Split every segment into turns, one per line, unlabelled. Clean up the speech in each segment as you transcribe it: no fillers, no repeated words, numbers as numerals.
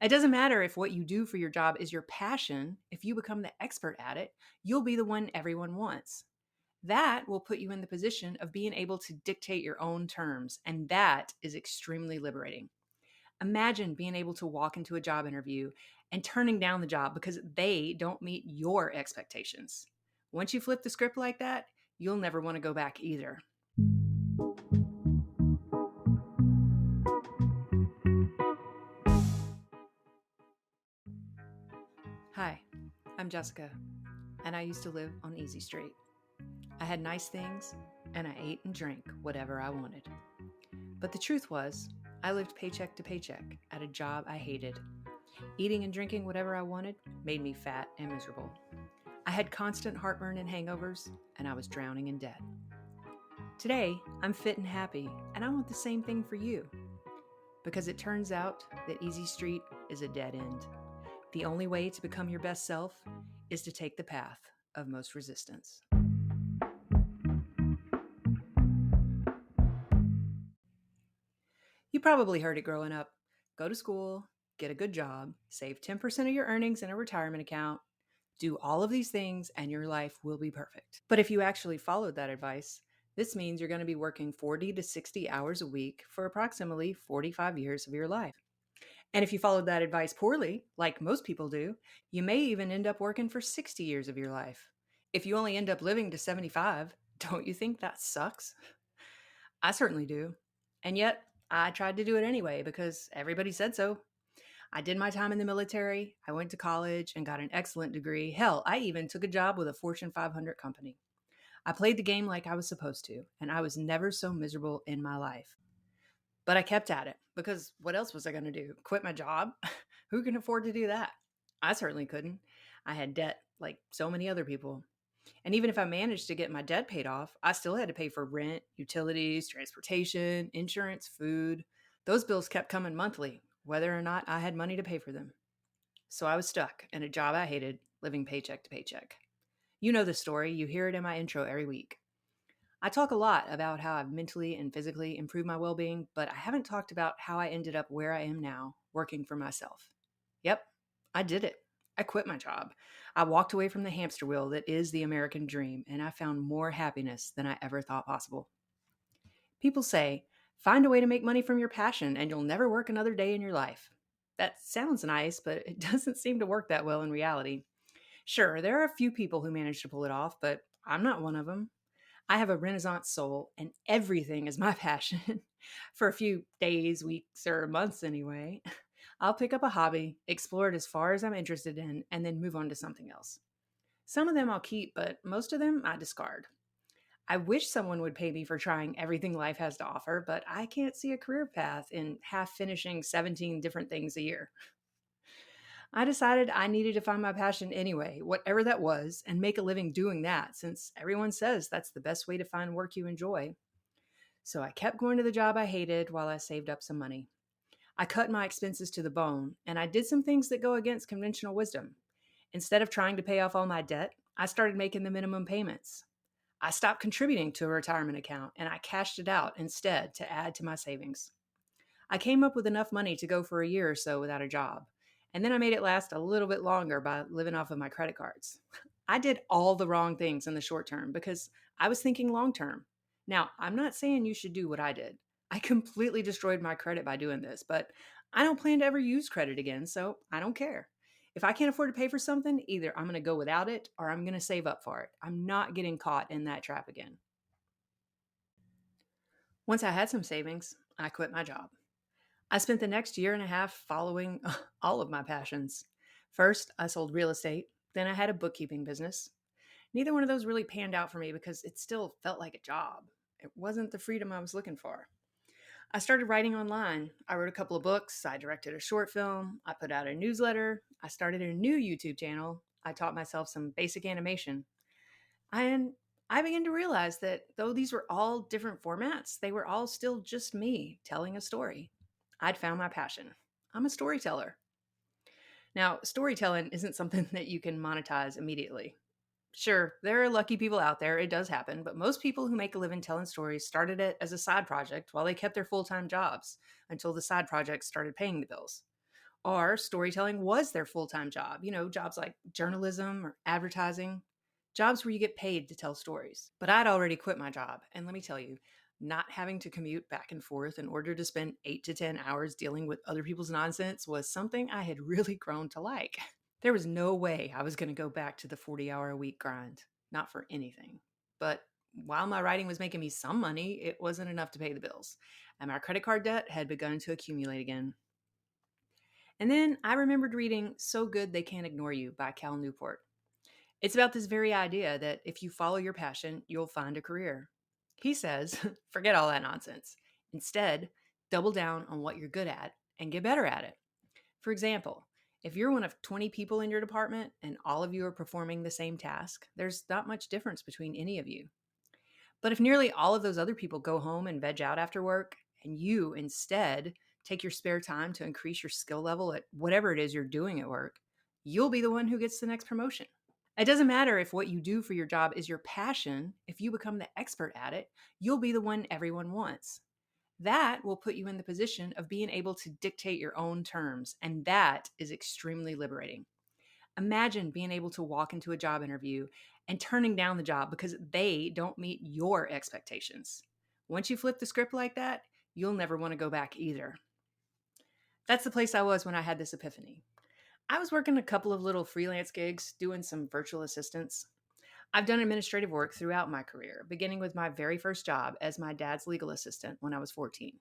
It doesn't matter if what you do for your job is your passion. If you become the expert at it, you'll be the one everyone wants. That will put you in the position of being able to dictate your own terms, and that is extremely liberating. Imagine being able to walk into a job interview and turning down the job because they don't meet your expectations. Once you flip the script like that, you'll never want to go back either. Hi, I'm Jessica, and I used to live on Easy Street. I had nice things, and I ate and drank whatever I wanted. But the truth was, I lived paycheck to paycheck at a job I hated. Eating and drinking whatever I wanted made me fat and miserable. I had constant heartburn and hangovers, and I was drowning in debt. Today, I'm fit and happy, and I want the same thing for you. Because it turns out that Easy Street is a dead end. The only way to become your best self is to take the path of most resistance. You probably heard it growing up. Go to school, get a good job, save 10% of your earnings in a retirement account, do all of these things, and your life will be perfect. But if you actually followed that advice, this means you're going to be working 40 to 60 hours a week for approximately 45 years of your life. And if you followed that advice poorly, like most people do, you may even end up working for 60 years of your life. If you only end up living to 75, don't you think that sucks? I certainly do. And yet, I tried to do it anyway because everybody said so. I did my time in the military, I went to college and got an excellent degree. Hell, I even took a job with a Fortune 500 company. I played the game like I was supposed to, and I was never so miserable in my life. But I kept at it because what else was I going to do? Quit my job? Who can afford to do that? I certainly couldn't. I had debt like so many other people. And even if I managed to get my debt paid off, I still had to pay for rent, utilities, transportation, insurance, food. Those bills kept coming monthly, whether or not I had money to pay for them. So I was stuck in a job I hated, living paycheck to paycheck. You know the story, you hear it in my intro every week. I talk a lot about how I've mentally and physically improved my well being, but I haven't talked about how I ended up where I am now, working for myself. Yep, I did it. I quit my job. I walked away from the hamster wheel that is the American dream, and I found more happiness than I ever thought possible. People say, find a way to make money from your passion and you'll never work another day in your life. That sounds nice, but it doesn't seem to work that well in reality. Sure, there are a few people who manage to pull it off, but I'm not one of them. I have a Renaissance soul, and everything is my passion. For a few days, weeks, or months anyway, I'll pick up a hobby, explore it as far as I'm interested in, and then move on to something else. Some of them I'll keep, but most of them I discard. I wish someone would pay me for trying everything life has to offer, but I can't see a career path in half finishing 17 different things a year. I decided I needed to find my passion anyway, whatever that was, and make a living doing that since everyone says that's the best way to find work you enjoy. So I kept going to the job I hated while I saved up some money. I cut my expenses to the bone, and I did some things that go against conventional wisdom. Instead of trying to pay off all my debt, I started making the minimum payments. I stopped contributing to a retirement account and I cashed it out instead to add to my savings. I came up with enough money to go for a year or so without a job. And then I made it last a little bit longer by living off of my credit cards. I did all the wrong things in the short term because I was thinking long term. Now, I'm not saying you should do what I did. I completely destroyed my credit by doing this, but I don't plan to ever use credit again, so I don't care. If I can't afford to pay for something, either I'm going to go without it or I'm going to save up for it. I'm not getting caught in that trap again. Once I had some savings, I quit my job. I spent the next year and a half following all of my passions. First, I sold real estate. Then I had a bookkeeping business. Neither one of those really panned out for me because it still felt like a job. It wasn't the freedom I was looking for. I started writing online. I wrote a couple of books. I directed a short film. I put out a newsletter. I started a new YouTube channel. I taught myself some basic animation. And I began to realize that though these were all different formats, they were all still just me telling a story. I'd found my passion. I'm a storyteller. Now, storytelling isn't something that you can monetize immediately. Sure, there are lucky people out there, it does happen, but most people who make a living telling stories started it as a side project while they kept their full time jobs until the side project started paying the bills. Or storytelling was their full time job, jobs like journalism or advertising, jobs where you get paid to tell stories. But I'd already quit my job. And let me tell you, not having to commute back and forth in order to spend 8 to 10 hours dealing with other people's nonsense was something I had really grown to like. There was no way I was going to go back to the 40-hour-a-week grind, not for anything. But while my writing was making me some money, it wasn't enough to pay the bills, and my credit card debt had begun to accumulate again. And then I remembered reading So Good They Can't Ignore You by Cal Newport. It's about this very idea that if you follow your passion, you'll find a career. He says, forget all that nonsense. Instead, double down on what you're good at and get better at it. For example, if you're one of 20 people in your department and all of you are performing the same task, there's not much difference between any of you. But if nearly all of those other people go home and veg out after work, and you instead take your spare time to increase your skill level at whatever it is you're doing at work, you'll be the one who gets the next promotion. It doesn't matter if what you do for your job is your passion. If you become the expert at it, you'll be the one everyone wants. That will put you in the position of being able to dictate your own terms, and that is extremely liberating. Imagine being able to walk into a job interview and turning down the job because they don't meet your expectations. Once you flip the script like that, you'll never want to go back either. That's the place I was when I had this epiphany. I was working a couple of little freelance gigs, doing some virtual assistants. I've done administrative work throughout my career, beginning with my very first job as my dad's legal assistant when I was 14.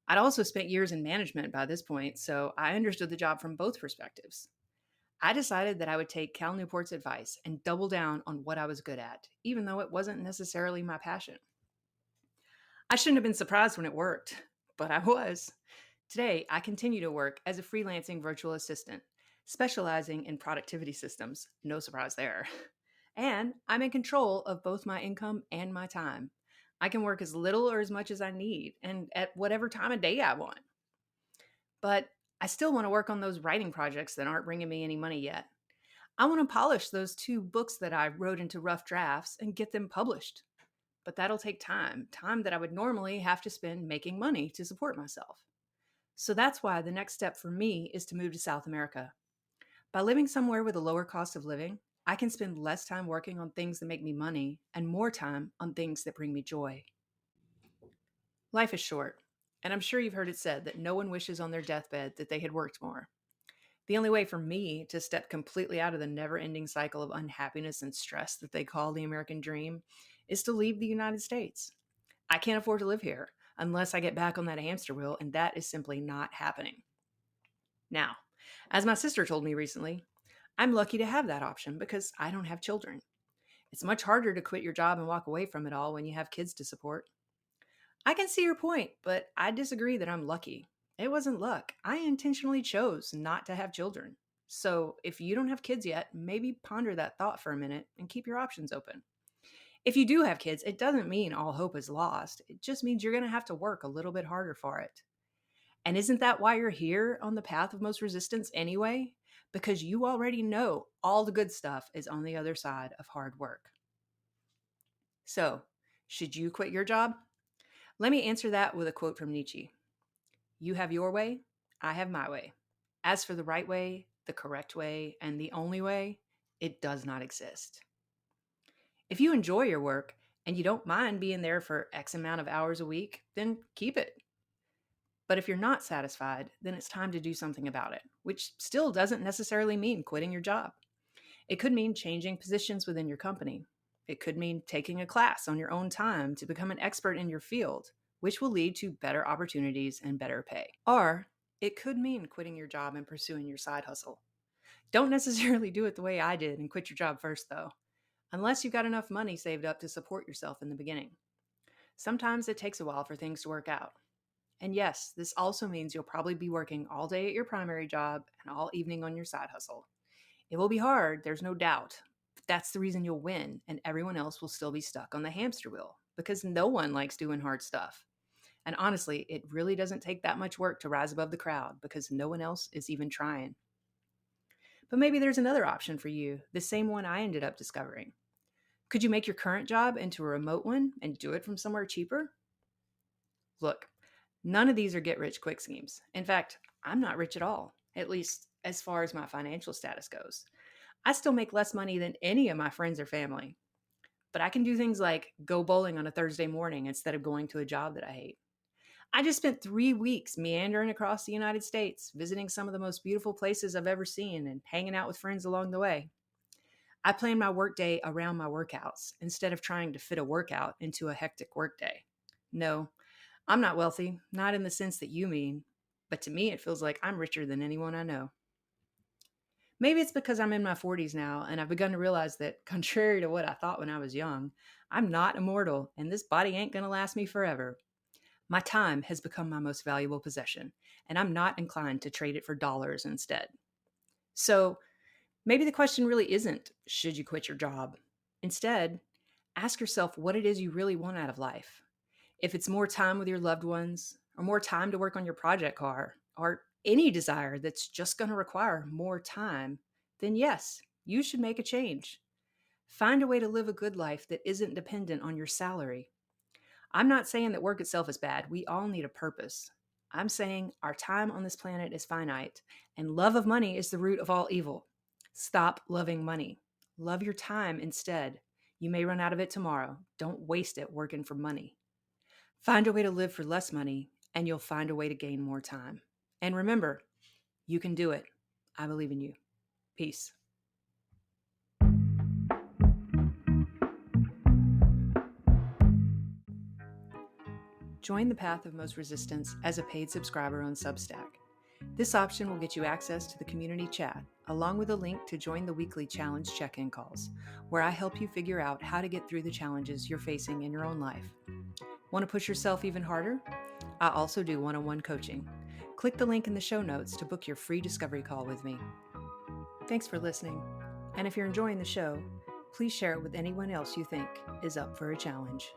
I'd also spent years in management by this point, so I understood the job from both perspectives. I decided that I would take Cal Newport's advice and double down on what I was good at, even though it wasn't necessarily my passion. I shouldn't have been surprised when it worked, but I was. Today, I continue to work as a freelancing virtual assistant, specializing in productivity systems. No surprise there. And I'm in control of both my income and my time. I can work as little or as much as I need and at whatever time of day I want. But I still want to work on those writing projects that aren't bringing me any money yet. I want to polish those 2 books that I wrote into rough drafts and get them published. But that'll take time that I would normally have to spend making money to support myself. So that's why the next step for me is to move to South America. By living somewhere with a lower cost of living, I can spend less time working on things that make me money and more time on things that bring me joy. Life is short, and I'm sure you've heard it said that no one wishes on their deathbed that they had worked more. The only way for me to step completely out of the never ending cycle of unhappiness and stress that they call the American dream is to leave the United States. I can't afford to live here unless I get back on that hamster wheel, and that is simply not happening. Now, as my sister told me recently, I'm lucky to have that option because I don't have children. It's much harder to quit your job and walk away from it all when you have kids to support. I can see your point, but I disagree that I'm lucky. It wasn't luck. I intentionally chose not to have children. So if you don't have kids yet, maybe ponder that thought for a minute and keep your options open. If you do have kids, it doesn't mean all hope is lost. It just means you're going to have to work a little bit harder for it. And isn't that why you're here on the path of most resistance anyway? Because you already know all the good stuff is on the other side of hard work. So, should you quit your job? Let me answer that with a quote from Nietzsche. You have your way, I have my way. As for the right way, the correct way, and the only way, it does not exist. If you enjoy your work and you don't mind being there for X amount of hours a week, then keep it. But if you're not satisfied, then it's time to do something about it, which still doesn't necessarily mean quitting your job. It could mean changing positions within your company. It could mean taking a class on your own time to become an expert in your field, which will lead to better opportunities and better pay. Or it could mean quitting your job and pursuing your side hustle. Don't necessarily do it the way I did and quit your job first, though, unless you've got enough money saved up to support yourself in the beginning. Sometimes it takes a while for things to work out. And yes, this also means you'll probably be working all day at your primary job and all evening on your side hustle. It will be hard, there's no doubt, but that's the reason you'll win, and everyone else will still be stuck on the hamster wheel because no one likes doing hard stuff. And honestly, it really doesn't take that much work to rise above the crowd because no one else is even trying. But maybe there's another option for you, the same one I ended up discovering. Could you make your current job into a remote one and do it from somewhere cheaper? Look, none of these are get-rich-quick schemes. In fact, I'm not rich at all. at least as far as my financial status goes. I still make less money than any of my friends or family, but I can do things like go bowling on a Thursday morning instead of going to a job that I hate. I just spent 3 weeks meandering across the United States, visiting some of the most beautiful places I've ever seen and hanging out with friends along the way. I plan my workday around my workouts instead of trying to fit a workout into a hectic workday. No, I'm not wealthy, not in the sense that you mean, but to me it feels like I'm richer than anyone I know. Maybe it's because I'm in my 40s now and I've begun to realize that, contrary to what I thought when I was young, I'm not immortal and this body ain't gonna last me forever. My time has become my most valuable possession, and I'm not inclined to trade it for dollars instead. So maybe the question really isn't, should you quit your job? Instead, ask yourself what it is you really want out of life. If it's more time with your loved ones, or more time to work on your project car, or any desire that's just going to require more time, then yes, you should make a change. Find a way to live a good life that isn't dependent on your salary. I'm not saying that work itself is bad. We all need a purpose. I'm saying our time on this planet is finite, and love of money is the root of all evil. Stop loving money. Love your time instead. You may run out of it tomorrow. Don't waste it working for money. Find a way to live for less money, and you'll find a way to gain more time. And remember, you can do it. I believe in you. Peace. Join the Path of Most Resistance as a paid subscriber on Substack. This option will get you access to the community chat, along with a link to join the weekly challenge check-in calls, where I help you figure out how to get through the challenges you're facing in your own life. Want to push yourself even harder? I also do one-on-one coaching. Click the link in the show notes to book your free discovery call with me. Thanks for listening, and if you're enjoying the show, please share it with anyone else you think is up for a challenge.